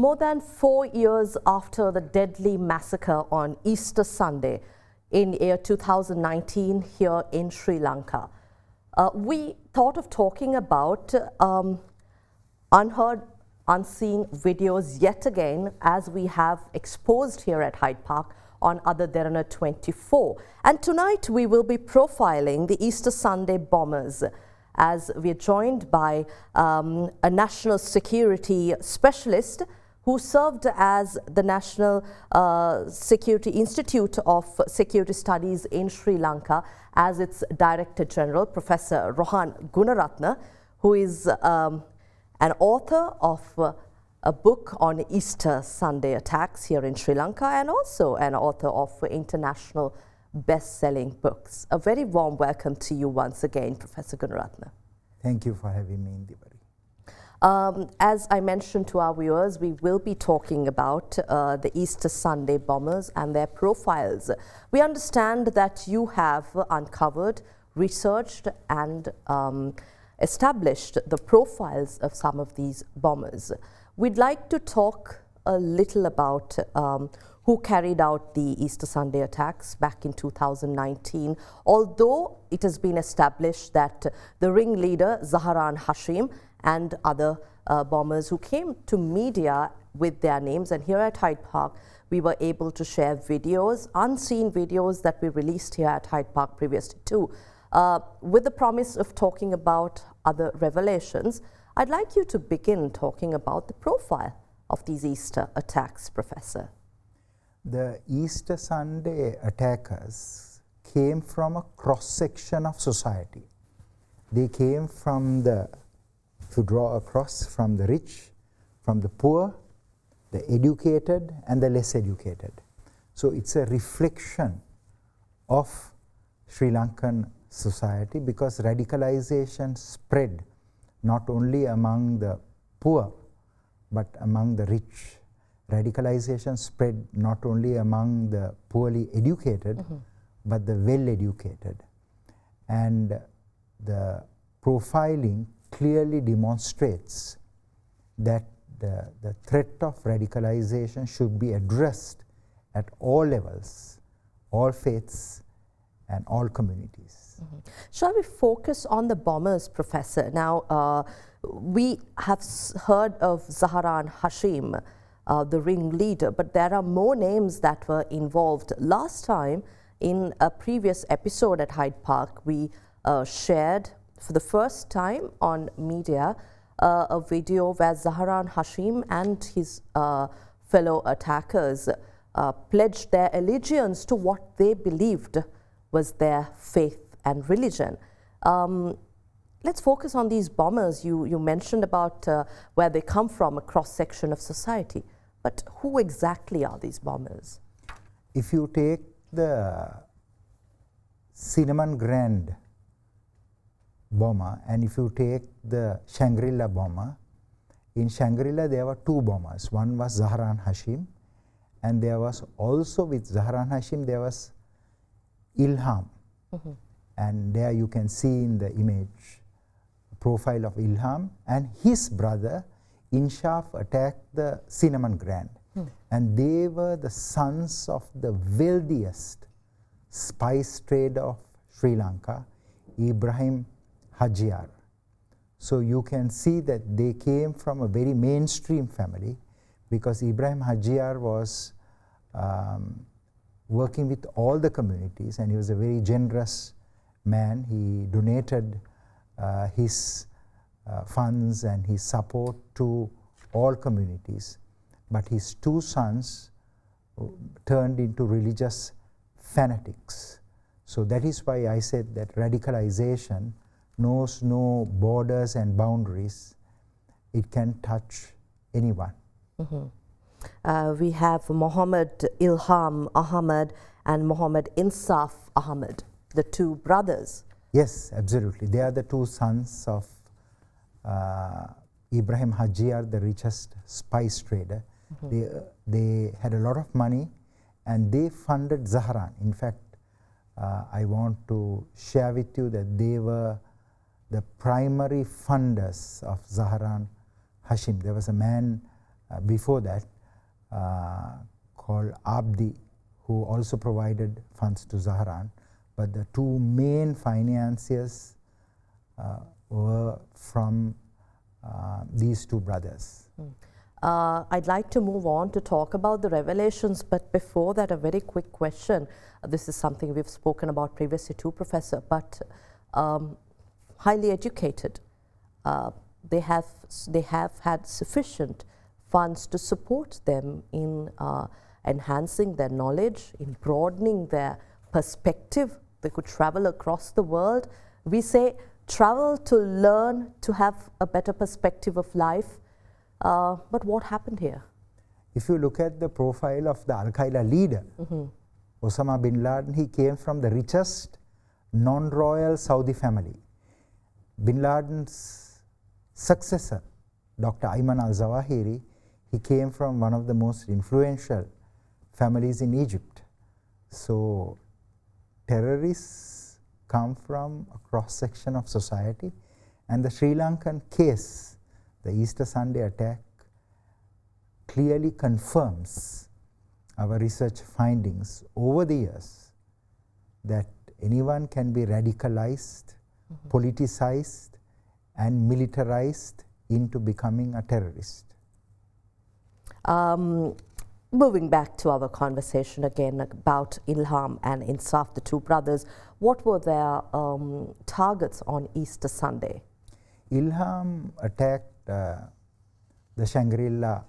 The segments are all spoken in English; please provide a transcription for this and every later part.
More than 4 years after the deadly massacre on Easter Sunday in year 2019 here in Sri Lanka, we thought of talking about unheard, unseen videos yet again, as we have exposed here at Hyde Park on AdaDerana 24. And tonight we will be profiling the Easter Sunday bombers, as we are joined by a national security specialist who served as the National Security Institute of Security Studies in Sri Lanka as its Director General, Professor Rohan Gunaratna, who is an author of a book on Easter Sunday attacks here in Sri Lanka, and also an author of international best-selling books. A very warm welcome to you once again, Professor Gunaratna. Thank you for having me, Indeewari. As I mentioned to our viewers, we will be talking about the Easter Sunday bombers and their profiles. We understand that you have uncovered, researched and established the profiles of some of these bombers. We'd like to talk a little about who carried out the Easter Sunday attacks back in 2019, although it has been established that the ringleader Zaharan Hashim and other bombers who came to media with their names, and here at Hyde Park we were able to share videos, unseen videos that we released here at Hyde Park previously too, with the promise of talking about other revelations. I'd like you to begin talking about the profile of these Easter attacks, Professor. The Easter Sunday attackers came from a cross-section of society. They came from the, if you draw across, from the rich, from the poor, the educated and the less educated. So it's a reflection of Sri Lankan society, because radicalisation spread not only among the poor but among the rich. Radicalisation spread not only among the poorly educated but the well-educated. And the profiling clearly demonstrates that the threat of radicalisation should be addressed at all levels, all faiths and all communities. Shall we focus on the bombers, Professor? Now, we have heard of Zaharan Hashim, the ringleader, but there are more names that were involved. Last time, in a previous episode at Hyde Park, we shared for the first time on media a video where Zaharan Hashim and his fellow attackers pledged their allegiance to what they believed was their faith and religion. Let's focus on these bombers. You mentioned about where they come from, a cross-section of society. But who exactly are these bombers? If you take the Cinnamon Grand bomber and if you take the Shangri-La bomber, in Shangri-La there were two bombers. One was Zaharan Hashim, and there was also with Zaharan Hashim there was Ilham. And there you can see in the image profile of Ilham, and his brother Inshaf attacked the Cinnamon Grand. And they were the sons of the wealthiest spice trader of Sri Lanka, Ibrahim Hajiar. So you can see that they came from a very mainstream family, because Ibrahim Hajiar was working with all the communities, and he was a very generous man. He donated his funds and his support to all communities. But his two sons turned into religious fanatics. So that is why I said that radicalisation knows no borders and boundaries. It can touch anyone. We have Muhammad Ilham Ahmad and Muhammad Inshaf Ahmad, the two brothers. Yes, absolutely. They are the two sons of Ibrahim Hajiar, the richest spice trader. They had a lot of money and they funded Zaharan. In fact, I want to share with you that they were the primary funders of Zaharan Hashim. There was a man before that called Abdi, who also provided funds to Zahran. But the two main financiers were from these two brothers. I'd like to move on to talk about the revelations, but before that, a very quick question. This is something we've spoken about previously too, Professor, but highly educated. They have had sufficient funds to support them in enhancing their knowledge, in broadening their perspective. They could travel across the world. We say travel to learn, to have a better perspective of life. But what happened here? If you look at the profile of the Al-Qaeda leader, Osama bin Laden, he came from the richest non-royal Saudi family. Bin Laden's successor, Dr. Ayman al-Zawahiri, he came from one of the most influential families in Egypt. So terrorists come from a cross-section of society, and the Sri Lankan case, the Easter Sunday attack, clearly confirms our research findings over the years that anyone can be radicalized, politicized, and militarized into becoming a terrorist. Moving back to our conversation again about Ilham and Inshaf, the two brothers, what were their targets on Easter Sunday? Ilham attacked the Shangri-La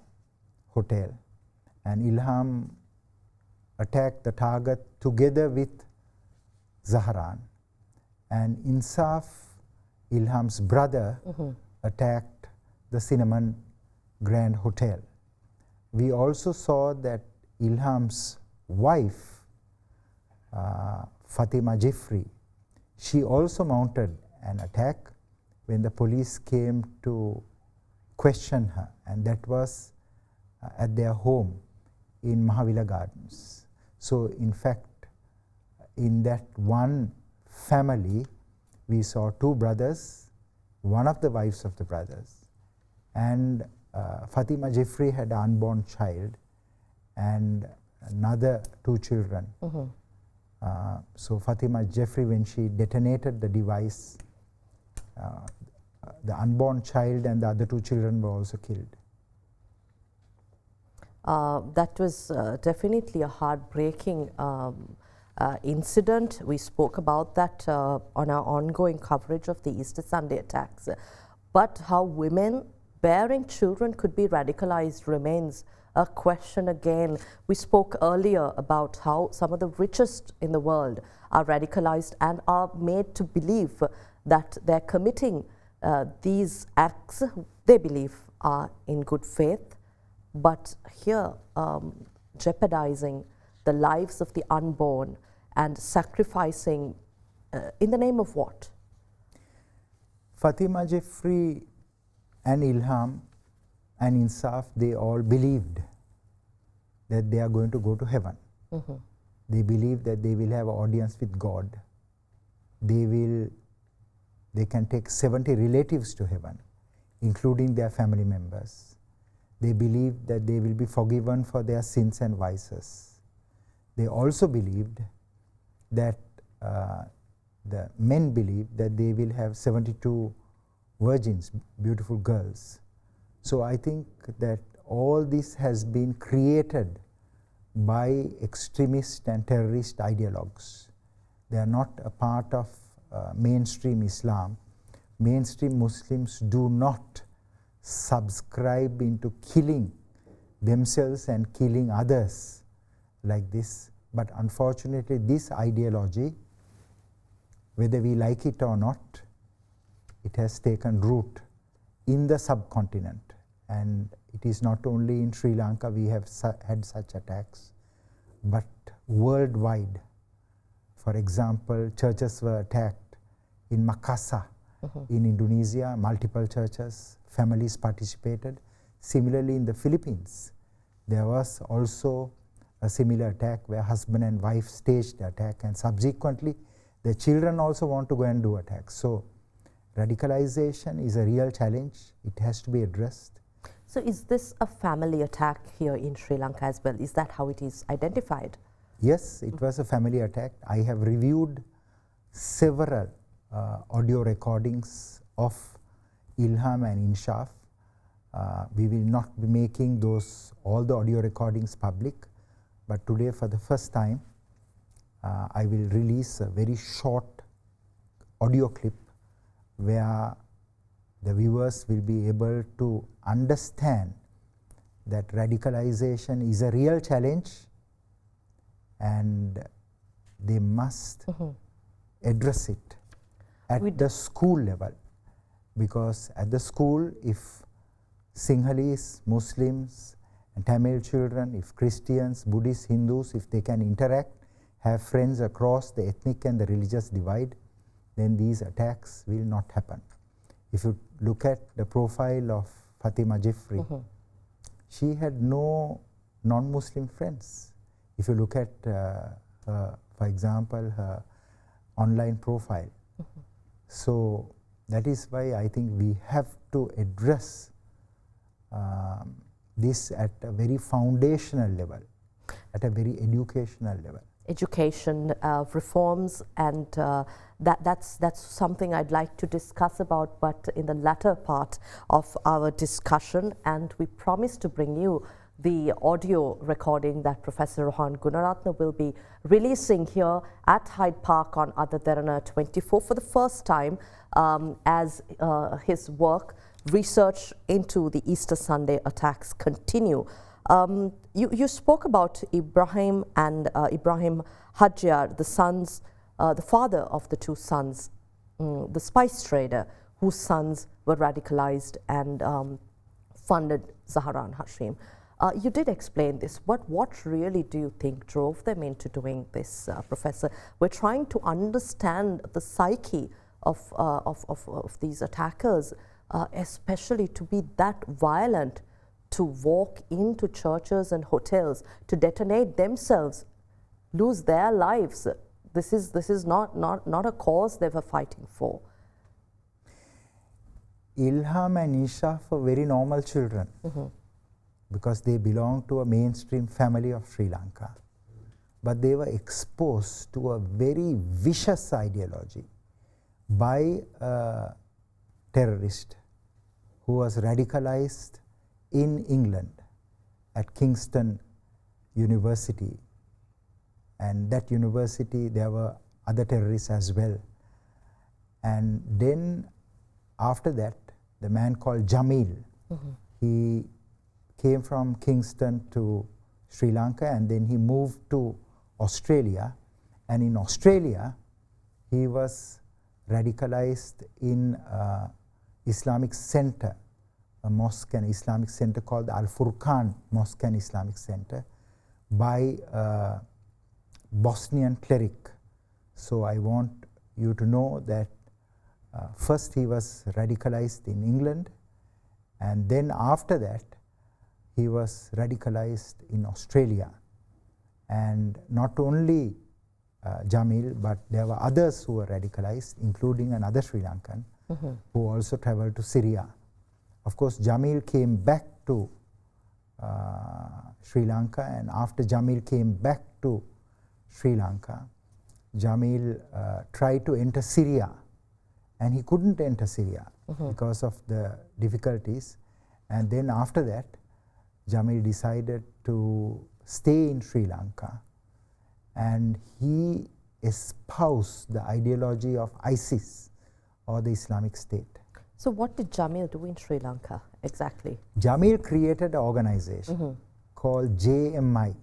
Hotel, and Ilham attacked the target together with Zahran, and Inshaf, Ilham's brother, attacked the Cinnamon Grand Hotel. We also saw that Ilham's wife, Fatima Jeffrey, she also mounted an attack when the police came to question her, and that was at their home in Mahavila Gardens. So in fact, in that one family, we saw two brothers, one of the wives of the brothers, and Fatima Jeffrey had an unborn child and another two children. So Fatima Jeffrey, when she detonated the device, the unborn child and the other two children were also killed. That was definitely a heartbreaking incident. We spoke about that on our ongoing coverage of the Easter Sunday attacks. But how women bearing children could be radicalized remains a question again. We spoke earlier about how some of the richest in the world are radicalized and are made to believe that they're committing these acts they believe are in good faith, but here jeopardizing the lives of the unborn and sacrificing in the name of what? Fatima Jeffrey and Ilham and Inshaf, they all believed that they are going to go to heaven. They believe that they will have an audience with God. They can take 70 relatives to heaven, including their family members. They believe that they will be forgiven for their sins and vices. They also believed that the men believed that they will have 72 virgins, beautiful girls. So I think that all this has been created by extremist and terrorist ideologues. They are not a part of mainstream Islam. Mainstream Muslims do not subscribe into killing themselves and killing others like this. But unfortunately, this ideology, whether we like it or not, it has taken root in the subcontinent. And it is not only in Sri Lanka we have had such attacks, but worldwide. For example, churches were attacked in Makassar in Indonesia, multiple churches, families participated. Similarly, in the Philippines, there was also a similar attack where husband and wife staged the attack, and subsequently the children also want to go and do attacks. So radicalization is a real challenge. It has to be addressed. So is this a family attack here in Sri Lanka as well? Is that how it is identified? Yes, it was a family attack. I have reviewed several audio recordings of Ilham and Inshaf. We will not be making all the audio recordings public, but today for the first time I will release a very short audio clip where the viewers will be able to understand that radicalization is a real challenge and they must address it at the school level, because at the school, if Sinhalese, Muslims and Tamil children, if Christians, Buddhists, Hindus, if they can interact, have friends across the ethnic and the religious divide, then these attacks will not happen. If you look at the profile of Fatima Jeffrey, she had no non-Muslim friends. If you look at, for example, her online profile. So that is why I think we have to address this at a very foundational level, at a very educational level. Education reforms, and that's something I'd like to discuss about, but in the latter part of our discussion. And we promise to bring you the audio recording that Professor Rohan Gunaratna will be releasing here at Hyde Park on AdaDerana 24 for the first time, as his work, research into the Easter Sunday attacks continue. You spoke about Ibrahim and Ibrahim Hajjar, the sons, the father of the two sons, the spice trader, whose sons were radicalized and funded Zahra and Hashim. You did explain this. What really do you think drove them into doing this, Professor? We're trying to understand the psyche of these attackers, especially to be that violent, to walk into churches and hotels, to detonate themselves, lose their lives. This is not a cause they were fighting for. Ilham and Inshaf were very normal children because they belong to a mainstream family of Sri Lanka. But they were exposed to a very vicious ideology by a terrorist who was radicalized in England at Kingston University, and that university there were other terrorists as well. And then after that, the man called Jamil, he came from Kingston to Sri Lanka, and then he moved to Australia, and in Australia he was radicalized in Islamic Center, a mosque and Islamic center called the Al Furqan Mosque and Islamic Center, by a Bosnian cleric. So I want you to know that first he was radicalized in England, and then after that he was radicalized in Australia. And not only Jamil, but there were others who were radicalized, including another Sri Lankan who also traveled to Syria. Of course, Jamil came back to Sri Lanka, and after Jamil came back to Sri Lanka, Jamil tried to enter Syria, and he couldn't enter Syria because of the difficulties. And then after that, Jamil decided to stay in Sri Lanka, and he espoused the ideology of ISIS, or the Islamic State. So what did Jamil do in Sri Lanka exactly? Jamil created an organization called JMI,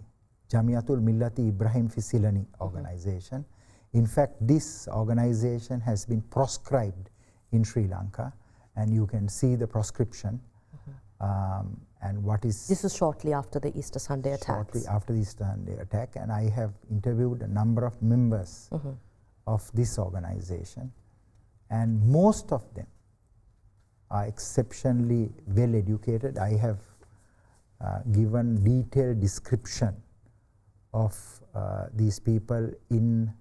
Jamiatul Millati Ibrahim Fisilani organization. In fact, this organization has been proscribed in Sri Lanka, and you can see the proscription. And what is this is shortly after the Easter Sunday attacks. Shortly after the Easter Sunday attack, and I have interviewed a number of members of this organization, and most of them are exceptionally well educated. I have given detailed description of these people in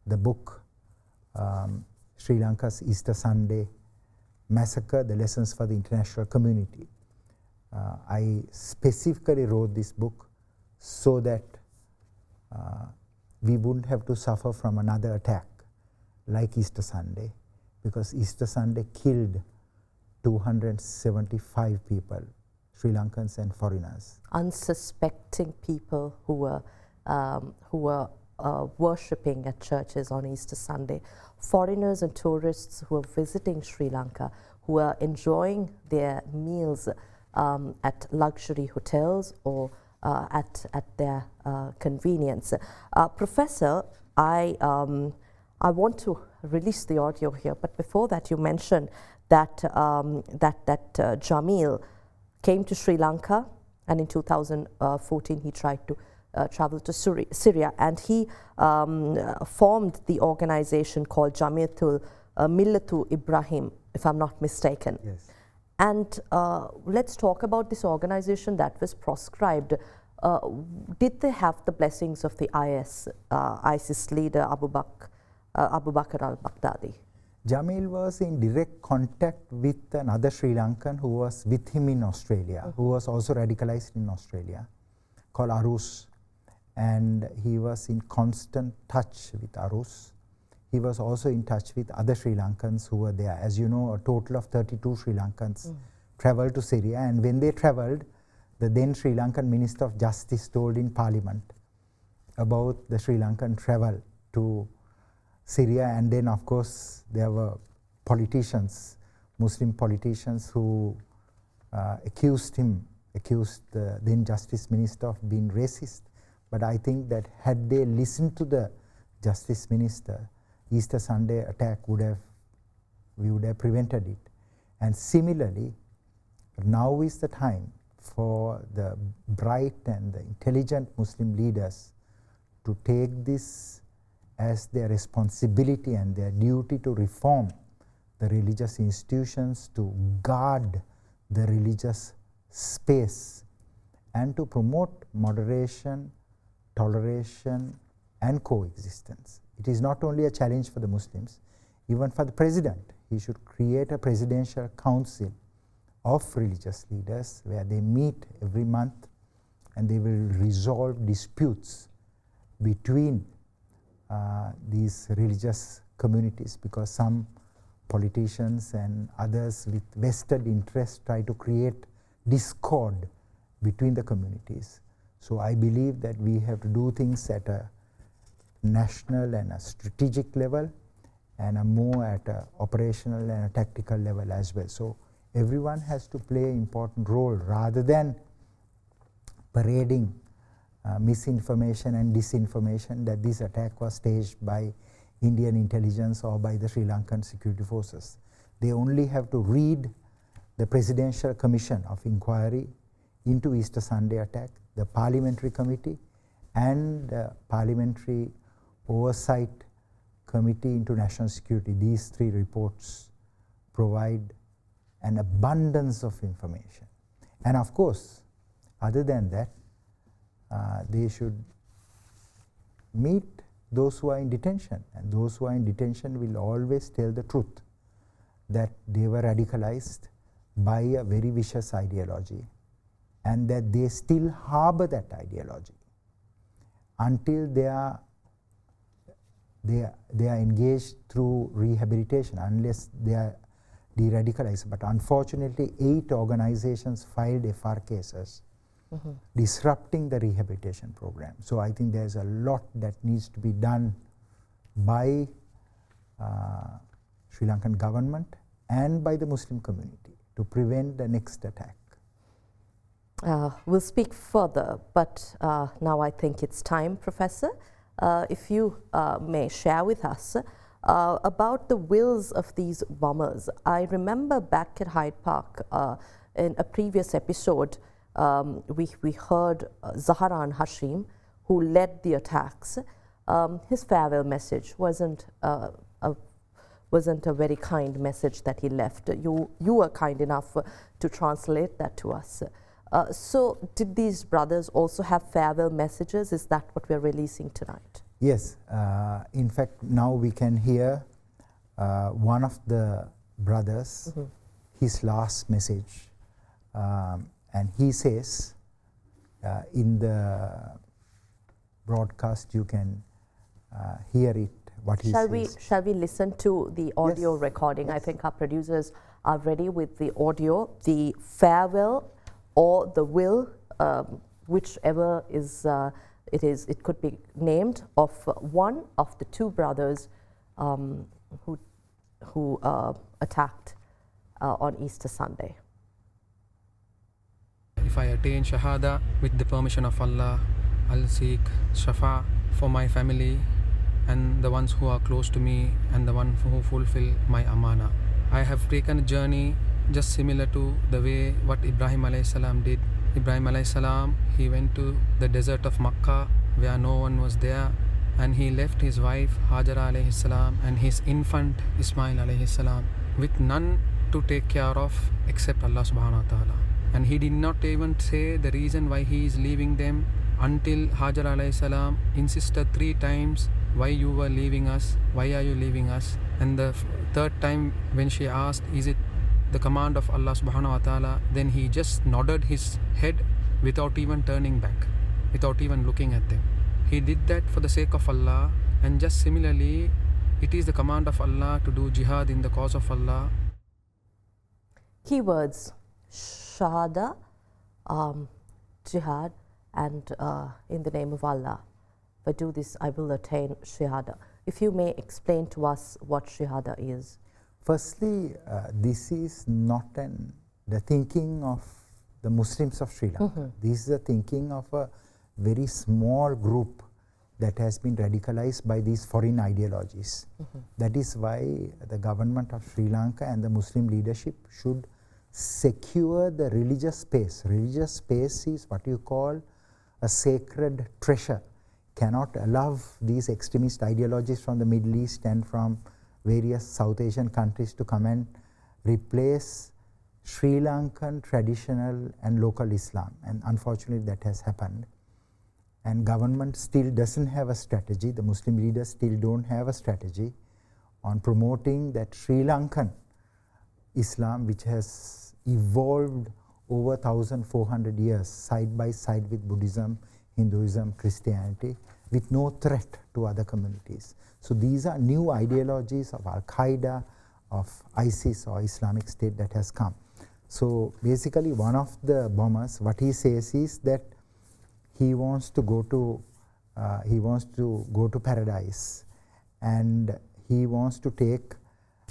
the book Sri Lanka's Easter Sunday Massacre, The Lessons for the International Community. I specifically wrote this book so that we wouldn't have to suffer from another attack like Easter Sunday, because Easter Sunday killed 275 people, Sri Lankans and foreigners. Unsuspecting people who were worshipping at churches on Easter Sunday, foreigners and tourists who were visiting Sri Lanka, who were enjoying their meals at luxury hotels or at their convenience. Professor, I want to release the audio here, but before that you mentioned that Jamil came to Sri Lanka, and in 2014 he tried to travel to Syria, and he formed the organization called Jamiatul Millatu Ibrahim, if I'm not mistaken. Yes. And let's talk about this organization that was proscribed. Did they have the blessings of the ISIS leader Abu Bakr al-Baghdadi? Jamil was in direct contact with another Sri Lankan who was with him in Australia, who was also radicalized in Australia, called Arus. And he was in constant touch with Arus. He was also in touch with other Sri Lankans who were there. As you know, a total of 32 Sri Lankans traveled to Syria, and when they traveled, the then Sri Lankan Minister of Justice told in Parliament about the Sri Lankan travel to Syria, and then of course there were politicians, Muslim politicians, who accused the then Justice Minister of being racist. But I think that had they listened to the Justice Minister, Easter Sunday attack we would have prevented it. And similarly, now is the time for the bright and the intelligent Muslim leaders to take this as their responsibility and their duty to reform the religious institutions, to guard the religious space, and to promote moderation, toleration, and coexistence. It is not only a challenge for the Muslims, even for the president. He should create a presidential council of religious leaders where they meet every month and they will resolve disputes between these religious communities, because some politicians and others with vested interests try to create discord between the communities. So I believe that we have to do things at a national and a strategic level, and a more at a operational and a tactical level as well. So everyone has to play an important role, rather than parading misinformation and disinformation that this attack was staged by Indian intelligence or by the Sri Lankan security forces. They only have to read the Presidential Commission of Inquiry into Easter Sunday attack, the Parliamentary Committee, and the Parliamentary Oversight Committee into National Security. These three reports provide an abundance of information. And of course, other than that, they should meet those who are in detention, and those who are in detention will always tell the truth, that they were radicalized by a very vicious ideology, and that they still harbor that ideology until they are engaged through rehabilitation, unless they are de-radicalized. But unfortunately, 8 organizations filed FR cases disrupting the rehabilitation program. So I think there's a lot that needs to be done by Sri Lankan government and by the Muslim community to prevent the next attack. We'll speak further, but now I think it's time, Professor, if you may share with us about the wills of these bombers. I remember back at Hyde Park in a previous episode, we heard Zaharan Hashim, who led the attacks. His farewell message wasn't a very kind message that he left. You were kind enough to translate that to us. So did these brothers also have farewell messages? Is that what we're releasing tonight? Yes. In fact, now we can hear one of the brothers, his last message. And he says, in the broadcast you can hear it, what he says. Shall we listen to the audio recording? Yes. I think our producers are ready with the audio, the farewell or the will, whichever is it could be named, of one of the two brothers who attacked on Easter Sunday. If I attain Shahada with the permission of Allah, I'll seek Shafa for my family and the ones who are close to me and the ones who fulfill my amana. I have taken a journey just similar to the way what Ibrahim alayhi salam did. Ibrahim alayhi salam, he went to the desert of Makkah where no one was there, and he left his wife Hajara alayhi salam and his infant Ismail alayhi salam with none to take care of except Allah subhanahu wa ta'ala. And he did not even say the reason why he is leaving them until Hajara alayhi salam insisted 3 times, why you were leaving us, why are you leaving us? And the third time when she asked, is it the command of Allah subhanahu wa ta'ala, then he just nodded his head without even turning back, without even looking at them. He did that for the sake of Allah. And just similarly, it is the command of Allah to do jihad in the cause of Allah. Keywords: Shahada, jihad, and in the name of Allah. If I do this, I will attain Shahada. If you may explain to us what Shahada is. Firstly, this is not the thinking of the Muslims of Sri Lanka. This is the thinking of a very small group that has been radicalized by these foreign ideologies. That is why the government of Sri Lanka and the Muslim leadership should secure the religious space. Religious space is what you call a sacred treasure. Cannot allow these extremist ideologies from the Middle East and from various South Asian countries to come and replace Sri Lankan traditional and local Islam, and unfortunately that has happened. And government still doesn't have a strategy, the Muslim leaders still don't have a strategy on promoting that Sri Lankan Islam, which has evolved over 1,400 years side by side with Buddhism, Hinduism, Christianity, with no threat to other communities. So these are new ideologies of Al-Qaeda, of ISIS or Islamic State that has come. So basically one of the bombers, what he says is that he wants to go to paradise, and he wants to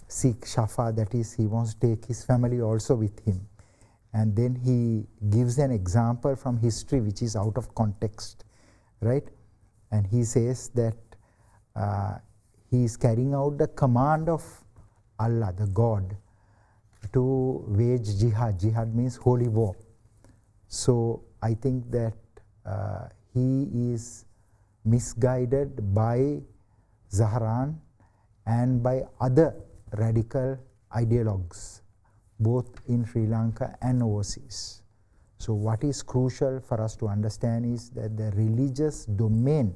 seek Shafa, that is, he wants to take his family also with him. And then he gives an example from history which is out of context, right? And he says that he is carrying out the command of Allah, the God, to wage jihad. Jihad means holy war. So I think that he is misguided by Zahran and by other radical ideologues, both in Sri Lanka and overseas. So what is crucial for us to understand is that the religious domain,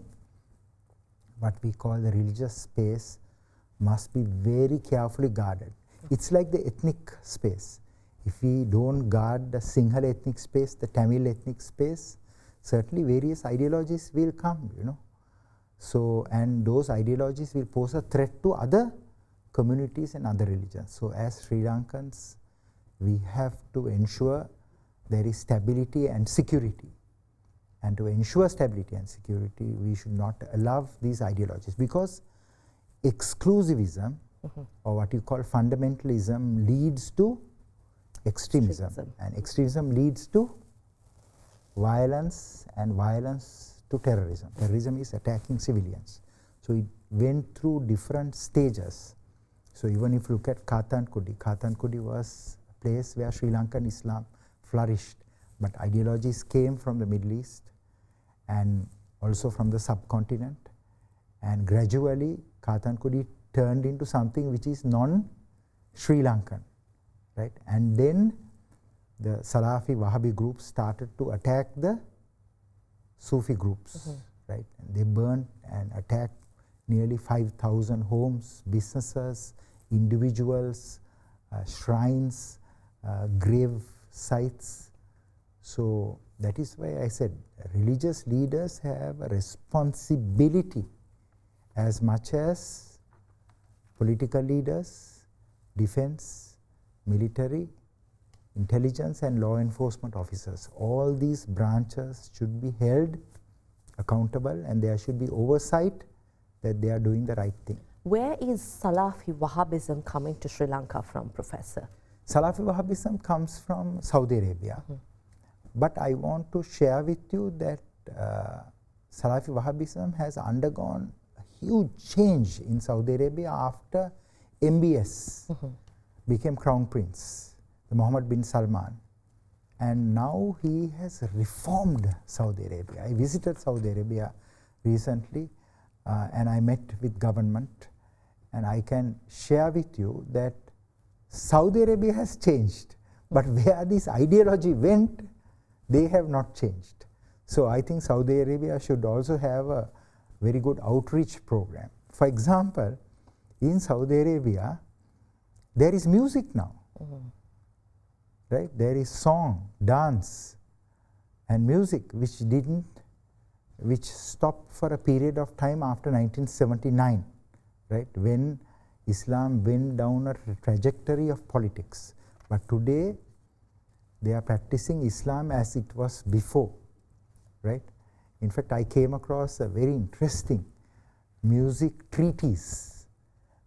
what we call the religious space, must be very carefully guarded. It's like the ethnic space. If we don't guard the Sinhala ethnic space, the Tamil ethnic space, certainly various ideologies will come, you know. So, and those ideologies will pose a threat to other communities and other religions. So as Sri Lankans, we have to ensure there is stability and security. And to ensure stability and security, we should not allow these ideologies, because exclusivism or what you call fundamentalism leads to extremism. And extremism leads to violence, and violence to terrorism. Terrorism is attacking civilians. So it went through different stages. So even if you look at Kathankudi was a place where Sri Lankan Islam flourished, but ideologies came from the Middle East and also from the subcontinent, and gradually Kathankudi turned into something which is non-Sri Lankan, right? And then the Salafi Wahhabi groups started to attack the Sufi groups, right? And they burned and attacked nearly 5,000 homes, businesses, individuals, shrines, grave sites. So that is why I said religious leaders have a responsibility as much as political leaders, defense, military, intelligence and law enforcement officers. All these branches should be held accountable and there should be oversight that they are doing the right thing. Where is Salafi Wahhabism coming to Sri Lanka from, Professor? Salafi Wahhabism comes from Saudi Arabia. But I want to share with you that Salafi Wahhabism has undergone a huge change in Saudi Arabia after MBS became Crown Prince, Mohammed bin Salman. And now he has reformed Saudi Arabia. I visited Saudi Arabia recently and I met with government, and I can share with you that Saudi Arabia has changed, but where this ideology went, they have not changed. So I think Saudi Arabia should also have a very good outreach program. For example, in Saudi Arabia, there is music now. Right? There is song, dance and music which stopped for a period of time after 1979, right, when Islam went down a trajectory of politics. But today they are practicing Islam as it was before, right? In fact, I came across a very interesting music treatise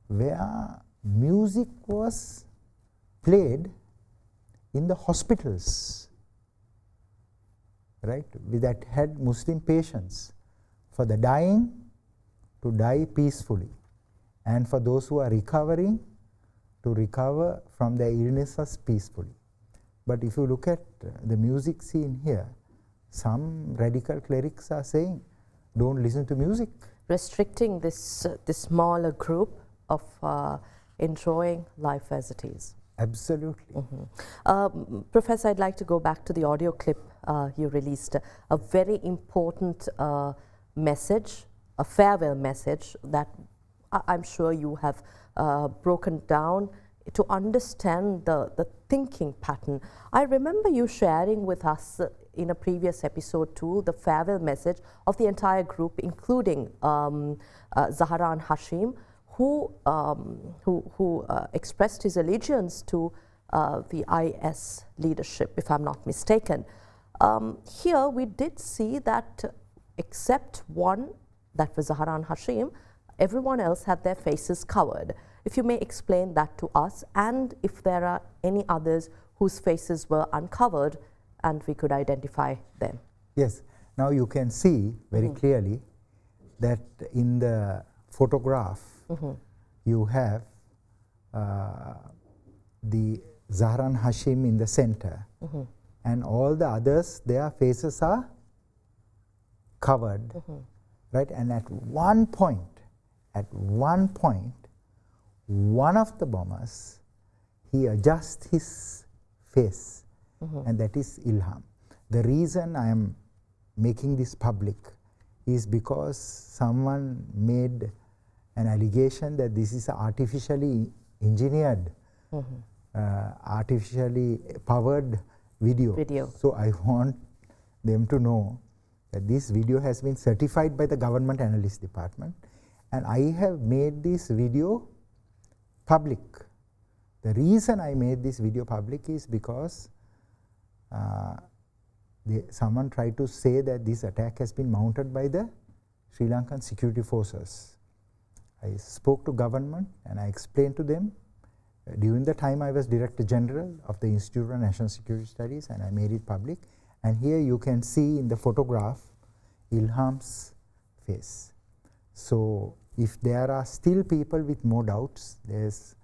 where music was played in the hospitals, right, that had Muslim patients, for the dying to die peacefully, and for those who are recovering to recover from their illnesses peacefully. But if you look at the music scene here, some radical clerics are saying, don't listen to music. Restricting this smaller group of enjoying life as it is. Absolutely. Professor, I'd like to go back to the audio clip you released. A very important message, a farewell message that I'm sure you have broken down to understand the thinking pattern. I remember you sharing with us in a previous episode too the farewell message of the entire group, including Zahra and Hashim, who expressed his allegiance to the IS leadership, if I'm not mistaken. Here we did see that except one, that was Zahra and Hashim, everyone else had their faces covered. If you may explain that to us, and if there are any others whose faces were uncovered and we could identify them. Yes, now you can see very clearly that in the photograph you have the Zahra and Hashim in the center, and all the others, their faces are covered, right? And at one point, one of the bombers, he adjusts his face, and that is Ilham. The reason I am making this public is because someone made an allegation that this is artificially engineered, artificially powered video. So I want them to know that this video has been certified by the Government Analyst Department, and I have made this video public. The reason I made this video public is because someone tried to say that this attack has been mounted by the Sri Lankan security forces. I spoke to government and I explained to them during the time I was Director General of the Institute of National Security Studies, and I made it public. And here you can see in the photograph Ilham's face. So if there are still people with more doubts, there's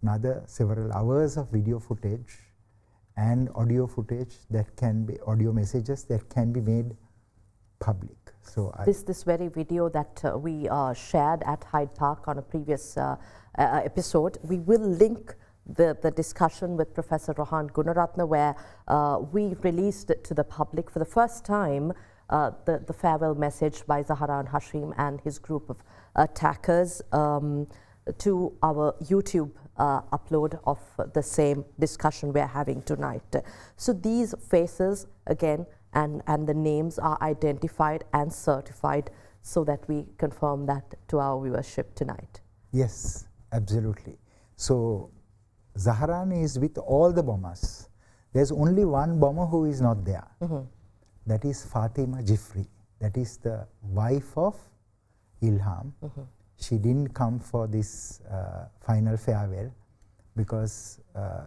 another several hours of video footage and audio footage that can be, audio messages that can be made public. So this very video that we shared at Hyde Park on a previous episode, we will link the discussion with Professor Rohan Gunaratna, where we released it to the public for the first time, the farewell message by Zahra and Hashim and his group of attackers to our YouTube upload of the same discussion we're having tonight. So these faces again and the names are identified and certified so that we confirm that to our viewership tonight. Yes, absolutely. So Zahran is with all the bombers. There's only one bomber who is not there. That is Fatima Jifri. That is the wife of Ilham. She didn't come for this final farewell because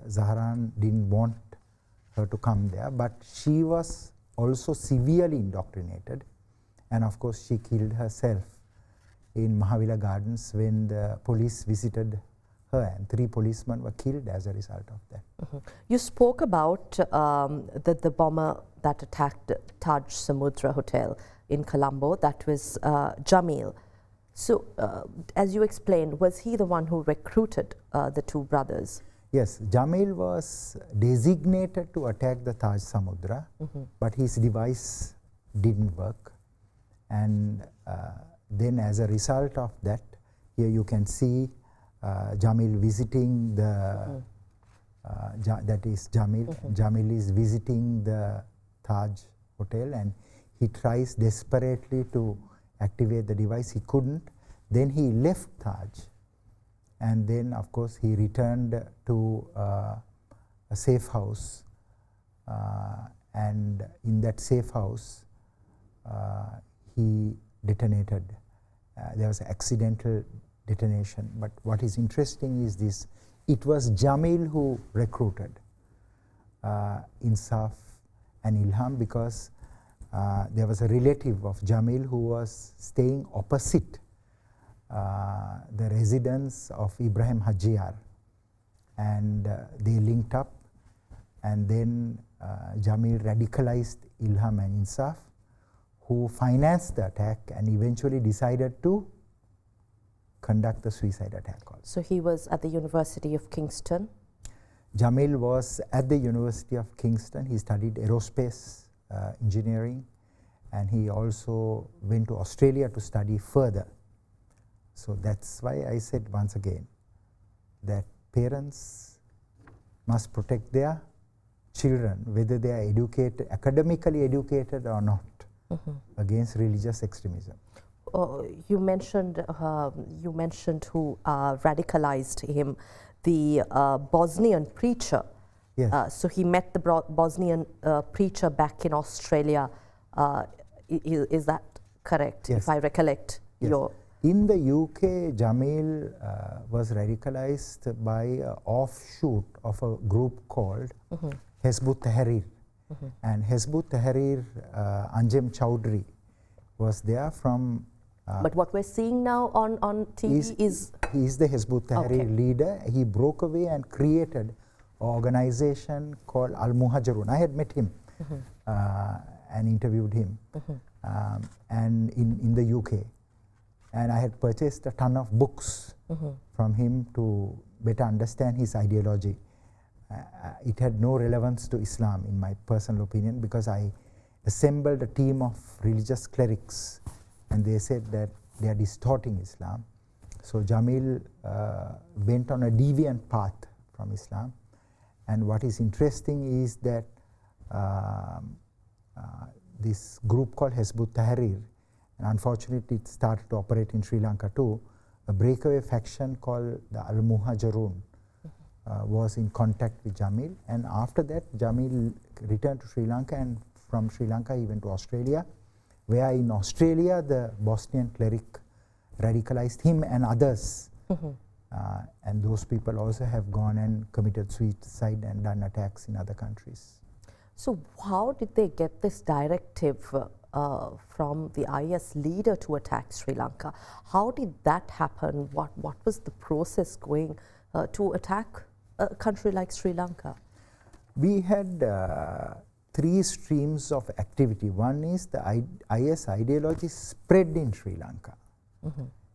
Zahran didn't want her to come there, but she was also severely indoctrinated, and of course she killed herself in Mahavila Gardens when the police visited her, and 3 policemen were killed as a result of that. You spoke about the bomber that attacked Taj Samudra Hotel in Colombo, that was Jamil. So as you explained, was he the one who recruited the 2 brothers? Yes, Jamil was designated to attack the Taj Samudra, but his device didn't work. And then as a result of that, here you can see Jamil visiting the, that is Jamil. Jamil is visiting the Taj Hotel and he tries desperately to activate the device. He couldn't. Then he left Taj. And then, of course, he returned to a safe house, and in that safe house, he detonated. There was an accidental detonation. But what is interesting is this: it was Jamil who recruited Inshaf and Ilham, because there was a relative of Jamil who was staying opposite the residence of Ibrahim Hajiyar, and they linked up, and then Jamil radicalized Ilham and Inshaf, who financed the attack and eventually decided to conduct the suicide attack also. So he was at the University of Kingston? Jamil was at the University of Kingston. He studied aerospace engineering, and he also went to Australia to study further. So that's why I said once again that parents must protect their children, whether they are educated, academically educated or not, against religious extremism. You mentioned who radicalized him, the Bosnian preacher. Yes. So he met the Bosnian preacher back in Australia. Is that correct? Yes. If I recollect your. In the UK, Jamil was radicalized by an offshoot of a group called Hezb Tahrir. And Hezb Tahrir, Anjem Chowdhury was there from. But what we're seeing now on TV is. He is the Hezb Tahrir leader. He broke away and created an organization called Al Muhajirun. I had met him and interviewed him and in the UK. And I had purchased a ton of books from him to better understand his ideology. It had no relevance to Islam, in my personal opinion, because I assembled a team of religious clerics, and they said that they are distorting Islam. So Jamil went on a deviant path from Islam. And what is interesting is that this group called Hezb Tahrir, and unfortunately it started to operate in Sri Lanka too, a breakaway faction called the Al Muhajirun was in contact with Jamil, and after that Jamil returned to Sri Lanka, and from Sri Lanka he went to Australia, where in Australia the Bosnian cleric radicalized him and others, and those people also have gone and committed suicide and done attacks in other countries. So how did they get this directive from the IS leader to attack Sri Lanka? How did that happen? What was the process going to attack a country like Sri Lanka? We had 3 streams of activity. One is the IS ideology spread in Sri Lanka.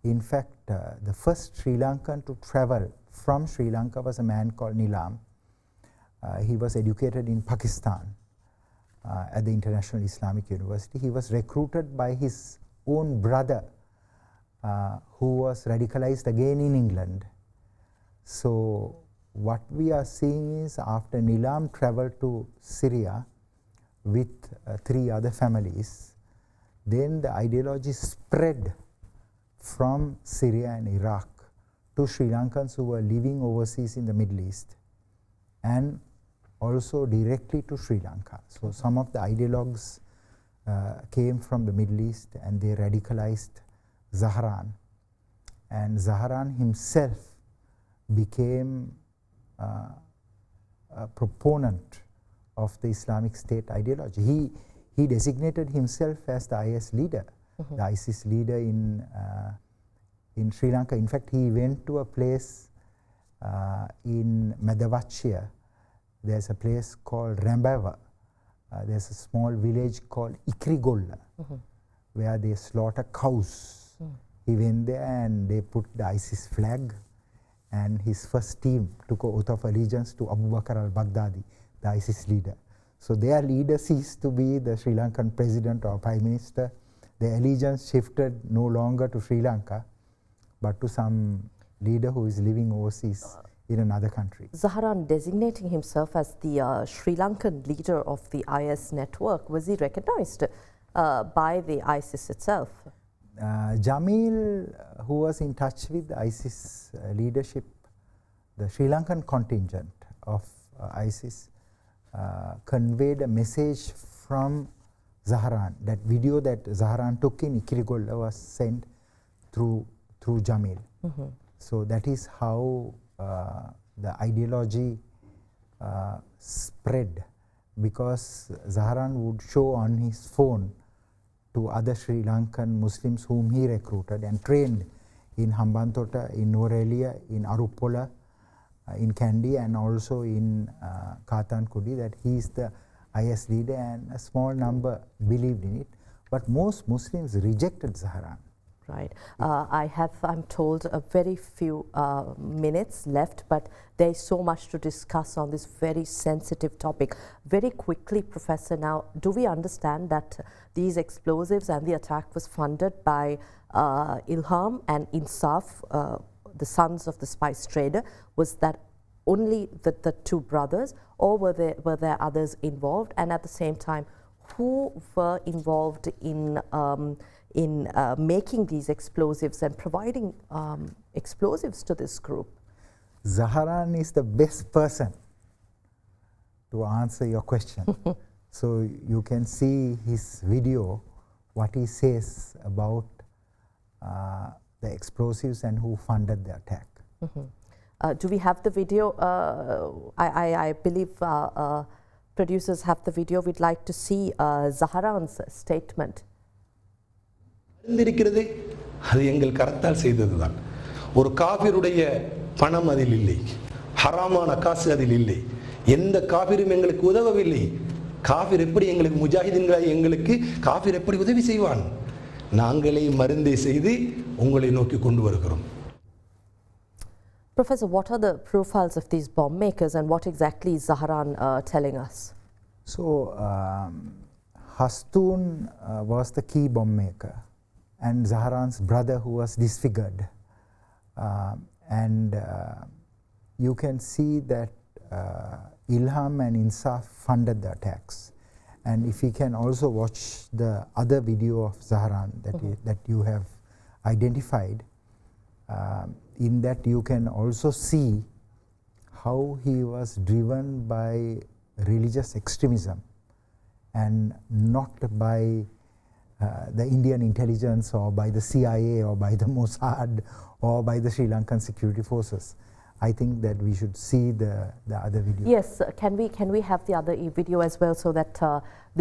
In fact, the first Sri Lankan to travel from Sri Lanka was a man called Nilam. He was educated in Pakistan at the International Islamic University. He was recruited by his own brother, who was radicalized again in England. So what we are seeing is after Nilam traveled to Syria with 3 other families, then the ideology spread from Syria and Iraq to Sri Lankans who were living overseas in the Middle East and also directly to Sri Lanka. So some of the ideologues came from the Middle East and they radicalized Zahran. And Zahran himself became a proponent of the Islamic State ideology. He designated himself as the IS leader, the ISIS leader in Sri Lanka. In fact, he went to a place in Madavachia. There's a place called Rambava. There's a small village called Ikrigolla, where they slaughter cows. He went there and they put the ISIS flag, and his first team took an oath of allegiance to Abu Bakr al-Baghdadi, the ISIS leader. So their leader ceased to be the Sri Lankan president or prime minister. Their allegiance shifted no longer to Sri Lanka, but to some leader who is living overseas in another country. Zahran designating himself as the Sri Lankan leader of the IS network, was he recognized by the ISIS itself? Jamil, who was in touch with the ISIS leadership, the Sri Lankan contingent of ISIS, conveyed a message from Zahran. That video that Zahran took in Ikrigolla was sent through Jamil. So that is how the ideology spread, because Zahran would show on his phone to other Sri Lankan Muslims whom he recruited and trained in Hambantota, in Nuwara, in Arupola, in Kandy, and also in Kathankudi, that he is the IS leader, and a small number believed in it. But most Muslims rejected Zahran. Right. I'm told, a very few minutes left, but there is so much to discuss on this very sensitive topic. Very quickly, Professor, now, do we understand that these explosives and the attack was funded by Ilham and Inshaf, the sons of the spice trader? Was that only the 2 brothers, or were there others involved? And at the same time, who were involved in making these explosives and providing explosives to this group? Zahran is the best person to answer your question. So you can see his video, what he says about the explosives and who funded the attack. Do we have the video? I believe producers have the video. We'd like to see Zahran's statement. அறிந்திருக்கிறது அது எங்கள் கரத்தால் செய்ததுதான். ஒரு காபிருடைய பணம் அதில் இல்லை, ஹராமான காசு அதில் இல்லை, எந்த காபிரும் எங்களுக்கு உதவவில்லை. காபிர் எப்படி எங்களுக்கு முஜாஹிதீன்களாய் எங்களுக்கு காபிர் எப்படி உதவி செய்வான்? நாங்களே மருந்தை செய்து உங்களை நோக்கி கொண்டு வருகிறோம். Professor, what are the profiles of these bomb makers and what exactly is Zahran telling us? So Hastun was the key bomb maker, and Zahran's brother who was disfigured. And you can see that Ilham and Inshaf funded the attacks. And if you can also watch the other video of Zahran that you have identified, in that you can also see how he was driven by religious extremism and not by the Indian intelligence or by the CIA or by the Mossad or by the Sri Lankan security forces. I think that we should see the other video. Yes, can we have the other video as well so that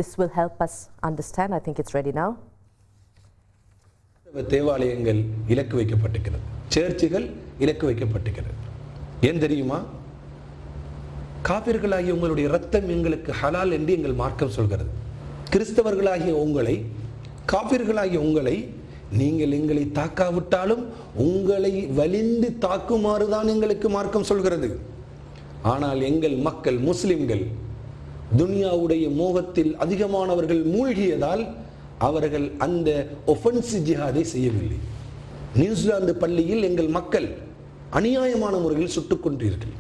this will help us understand? I think it's ready now. தேவாலயங்கள் இலக்கு வைக்கப்பட்டிருக்கிறது, சர்ச்சுகள் இலக்கு வைக்கப்பட்டிருக்கிறது. ஏன் தெரியுமா? காபிர்களாகிய உங்களுடைய இரத்தம் எங்களுக்கு ஹலால் என்று எங்கள் மார்க்கம் சொல்கிறது. கிறிஸ்தவர்களாகிய உங்களை, காபிர்களாகிய உங்களை, நீங்கள் எங்களை தாக்காவிட்டாலும் உங்களை வலிந்து தாக்குமாறுதான் எங்களுக்கு மார்க்கம் சொல்கிறது. ஆனால் எங்கள் மக்கள் முஸ்லிம்கள் துனியாவுடைய மோகத்தில் அதிகமானவர்கள் மூழ்கியதால் அவர்கள் அந்த ஒஃபென்சிவ் ஜிஹாதை செய்யவில்லை. நியூசிலாந்து பள்ளியில் எங்கள் மக்கள் அநியாயமான முறையில் சுட்டுக் கொன்றீர்கள்.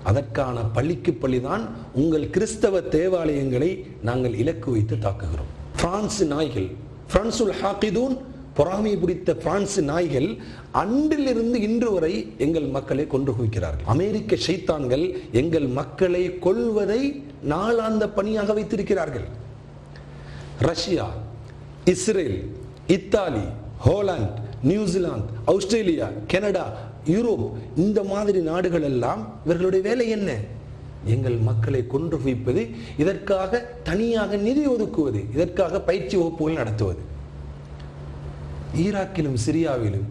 அதற்கான பள்ளிக்கு பள்ளிதான் உங்கள் கிறிஸ்தவ தேவாலயங்களை நாங்கள் இலக்கு வைத்து தாக்குகிறோம். பிரான்ஸ் நாய்கள், பிரான்சுல் ஹாகிதூன், பொறாமை பிடித்த பிரான்ஸ் நாய்கள் அன்றிலிருந்து இன்று வரை எங்கள் மக்களை கொன்று குவிக்கிறார்கள். அமெரிக்க ஷைத்தான்கள் எங்கள் மக்களை கொல்வதை நாளாந்த பணியாக வைத்திருக்கிறார்கள். Russia, Israel, Italy, Holland, New Zealand, Australia, Canada, Europe, இந்த மாதிரி நாடுகள் எல்லாம் இவர்களுடைய வேலை என்ன? எங்கள் மக்களை கொன்று குவிப்பது, இதற்காக தனியாக நிதி ஒதுக்குவது, இதற்காக பயிற்சி வகுப்புகள் நடத்துவது. ஈராக்கிலும் சிரியாவிலும்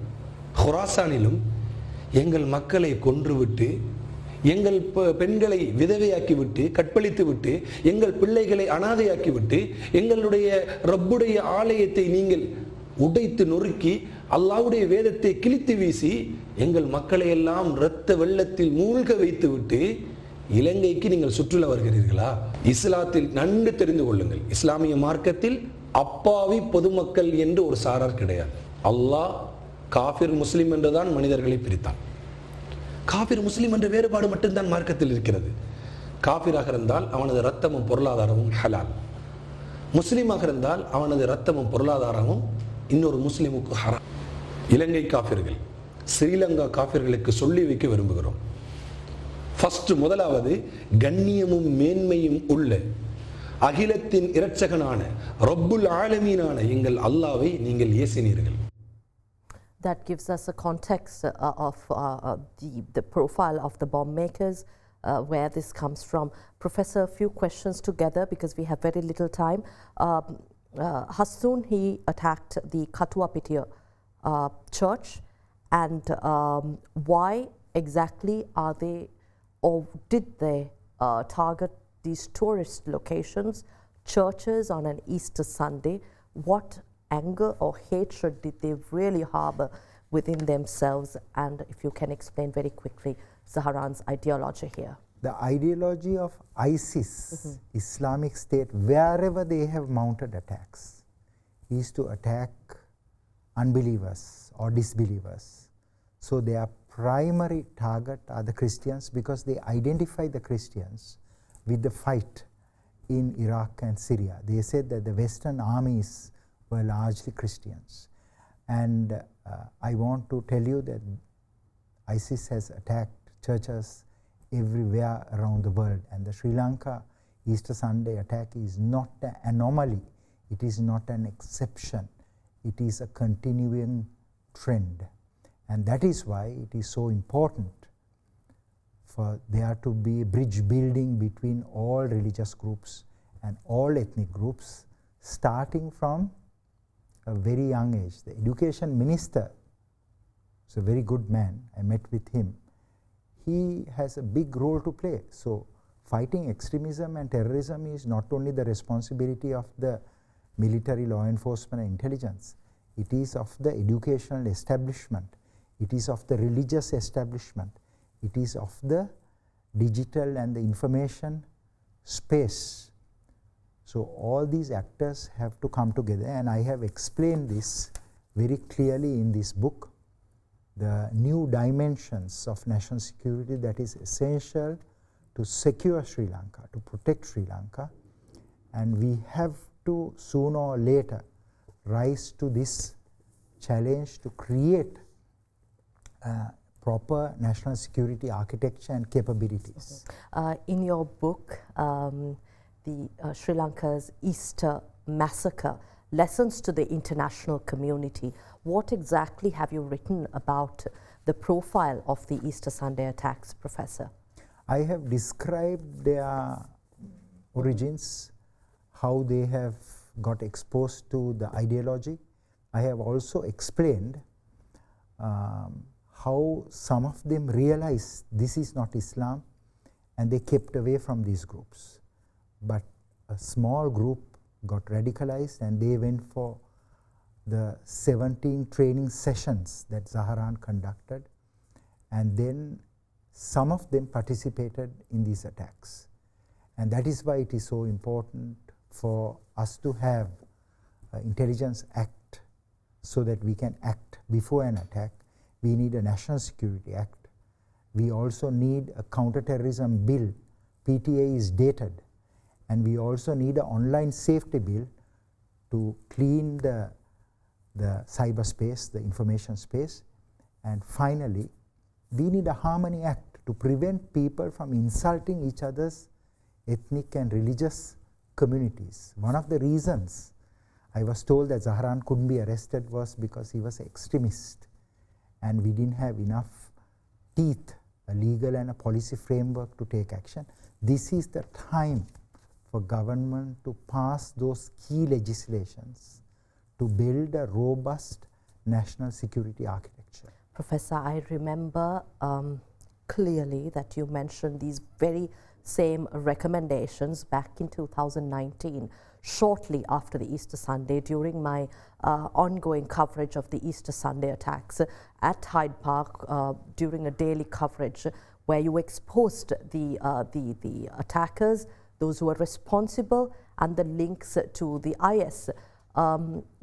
ஹொராசானிலும் எங்கள் மக்களை கொன்றுவிட்டு, எங்கள் பெண்களை விதவையாக்கிவிட்டு, கற்பழித்து விட்டு, எங்கள் பிள்ளைகளை அனாதையாக்கிவிட்டு, எங்களுடைய ரப்புடைய ஆலயத்தை நீங்கள் உடைத்து நொறுக்கி, அல்லாஹ்வுடைய வேதத்தை கிழித்து வீசி, எங்கள் மக்களை எல்லாம் இரத்த வெள்ளத்தில் மூழ்க வைத்துவிட்டு இலங்கைக்கு நீங்கள் சுற்றுலா வருகிறீர்களா? இஸ்லாத்தில் நன்கு தெரிந்து கொள்ளுங்கள், இஸ்லாமிய மார்க்கத்தில் அப்பாவி பொதுமக்கள் என்று ஒரு சாரார் கிடையாது. அல்லாஹ் காஃபிர் முஸ்லிம் என்றுதான் மனிதர்களை பிரித்தான். காஃபிர் முஸ்லிம் என்ற வேறுபாடு மட்டும்தான் மார்க்கத்தில் இருக்கிறது. காஃபிராக இருந்தால் அவனது இரத்தமும் பொருளாதாரமும் ஹலால், முஸ்லிமாக இருந்தால் அவனது இரத்தமும் பொருளாதாரமும் இன்னொரு முஸ்லிமுக்கு ஹராம். இலங்கை காஃபிர்கள், ஸ்ரீலங்கா காஃபிர்களுக்கு சொல்லி வைக்க விரும்புகிறோம். முதலாவது, கண்ணியமும் மேன்மையும் உள்ள அகிலத்தின் இரட்சகனான ரப்புல் ஆலமீனான எங்கள் அல்லாஹ்வை நீங்கள் ஏசினீர்கள். That gives us a context of the profile of the bomb makers, where this comes from. Professor, a few questions together because we have very little time. Hassoon, he attacked the Katuapitiya church, and why exactly are they, or did they target these tourist locations, churches on an Easter Sunday? What anger or hatred did they really harbor within themselves? And if you can explain very quickly Zaharan's ideology here. The ideology of ISIS, Islamic State, wherever they have mounted attacks, is to attack unbelievers or disbelievers. So their primary target are the Christians, because they identify the Christians with the fight in Iraq and Syria. They said that the Western armies were largely Christians. And I want to tell you that ISIS has attacked churches everywhere around the world, and the Sri Lanka Easter Sunday attack is not an anomaly, it is not an exception, it is a continuing trend. And that is why it is so important for there to be bridge building between all religious groups and all ethnic groups, starting from a very young age. The education minister is a very good man, I met with him. He has a big role to play. So fighting extremism and terrorism is not only the responsibility of the military, law enforcement and intelligence, it is of the educational establishment, it is of the religious establishment, it is of the digital and the information space. So all these actors have to come together, and I have explained this very clearly in this book, the new dimensions of national security that is essential to secure Sri Lanka, to protect Sri Lanka, and we have to sooner or later rise to this challenge to create proper national security architecture and capabilities. In your book, the Sri Lanka's Easter Massacre, Lessons to the International Community, what exactly have you written about the profile of the Easter Sunday attacks, Professor? I have described their origins, how they have got exposed to the ideology. I have also explained how some of them realized this is not Islam and they kept away from these groups. But a small group got radicalized and they went for the 17 training sessions that Zaharan conducted, and then some of them participated in these attacks. And that is why it is so important for us to have Intelligence Act so that we can act before an attack, We need a National Security Act. We also need a counterterrorism bill. PTA is dated. And we also need an online safety bill to clean the cyberspace, the information space. And finally, we need a Harmony Act to prevent people from insulting each other's ethnic and religious communities. One of the reasons I was told that Zahran couldn't be arrested was because he was an extremist, and we didn't have enough teeth, a legal and a policy framework to take action. This is the time for government to pass those key legislations to build a robust national security architecture. Professor, I remember clearly that you mentioned these very same recommendations back in 2019, shortly after the Easter Sunday, during my ongoing coverage of the Easter Sunday attacks at Hyde Park, during a daily coverage where you exposed the attackers, those who were responsible, and the links to the IS.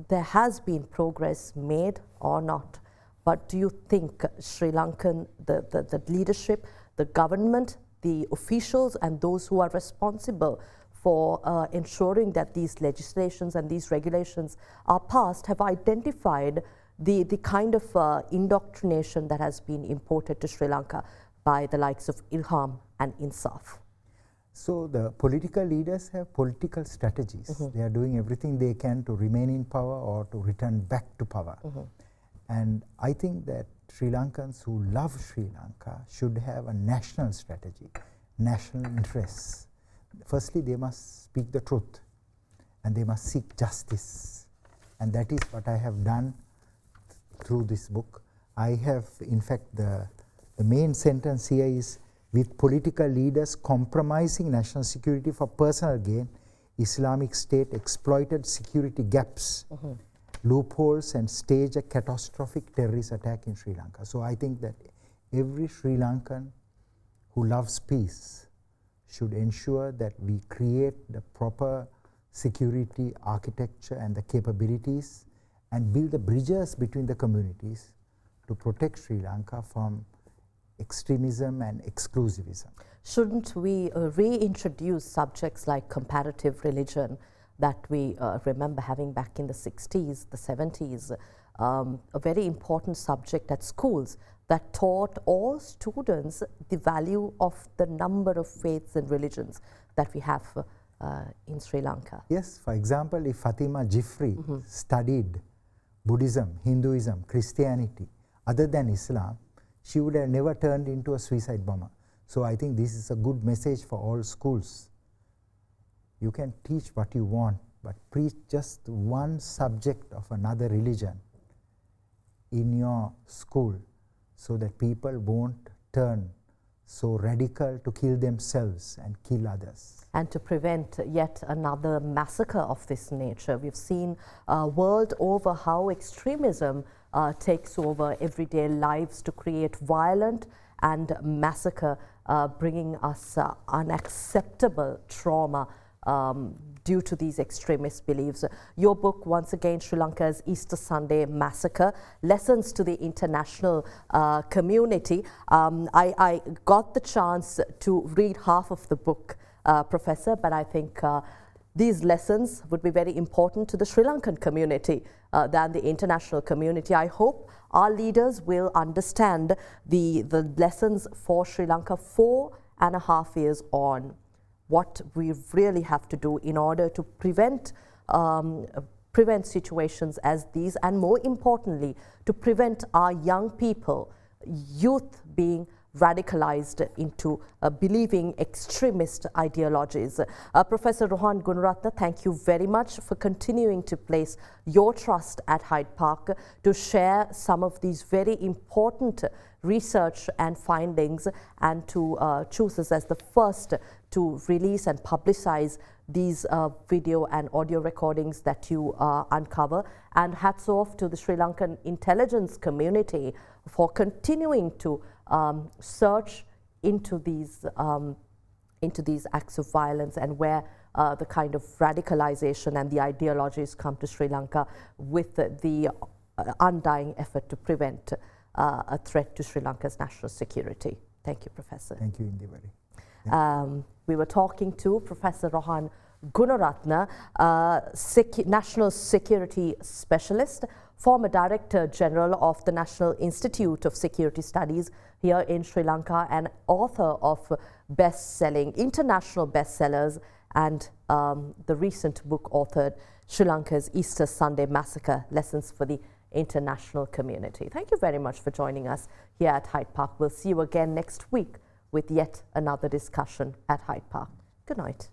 There has been progress made or not, but do you think Sri Lankan, the leadership, the government, the officials, and those who are responsible for ensuring that these legislations and these regulations are passed have identified the kind of indoctrination that has been imported to Sri Lanka by the likes of Ibrahim and Inshaf? So the political leaders have political strategies. They are doing everything they can to remain in power or to return back to power. And I think that Sri Lankans who love Sri Lanka should have a national strategy, national interests. Firstly, they must speak the truth, and they must seek justice. And that is what I have done through this book. I have, in fact, the main sentence here is, with political leaders compromising national security for personal gain, Islamic State exploited security gaps, loopholes, and staged a catastrophic terrorist attack in Sri Lanka. So I think that every Sri Lankan who loves peace should ensure that we create the proper security architecture and the capabilities and build the bridges between the communities to protect Sri Lanka from extremism and exclusivism. Shouldn't we reintroduce subjects like comparative religion that we remember having back in the 60s, the 70s, a very important subject at schools that taught all students the value of the number of faiths and religions that we have in Sri Lanka? Yes, for example, if Fatima Jifri studied Buddhism, Hinduism, Christianity, other than Islam, she would have never turned into a suicide bomber. So I think this is a good message for all schools. You can teach what you want, but preach just one subject of another religion in your school so that people won't turn so radical to kill themselves and kill others. And to prevent yet another massacre of this nature. We've seen world over how extremism takes over everyday lives to create violent and massacre, bringing us unacceptable trauma due to these extremist beliefs. Your book, once again, Sri Lanka's Easter Sunday Massacre, Lessons to the International Community. I got the chance to read half of the book, Professor, but I think these lessons would be very important to the Sri Lankan community than the international community. I hope our leaders will understand the lessons for Sri Lanka 4.5 years on, what we really have to do in order to prevent situations as these, and more importantly, to prevent our young people, youth, being radicalized into believing extremist ideologies. Professor Rohan Gunaratna, thank you very much for continuing to place your trust at Hyde Park to share some of these very important research and findings, and to choose us as the first to release and publicize these video and audio recordings that you uncover. And hats off to the Sri Lankan intelligence community for continuing to search into these acts of violence, and where the kind of radicalization and the ideologies come to Sri Lanka, with the undying effort to prevent a threat to Sri Lanka's national security. Thank you, Professor. Thank you, Indeewari. We were talking to Professor Rohan Gunaratna, National Security Specialist, former Director General of the National Institute of Security Studies here in Sri Lanka, and author of international bestsellers, and the recent book authored, Sri Lanka's Easter Sunday Massacre, Lessons for the International Community. Thank you very much for joining us here at Hyde Park. We'll see you again next week with yet another discussion at Hyde Park. Good night.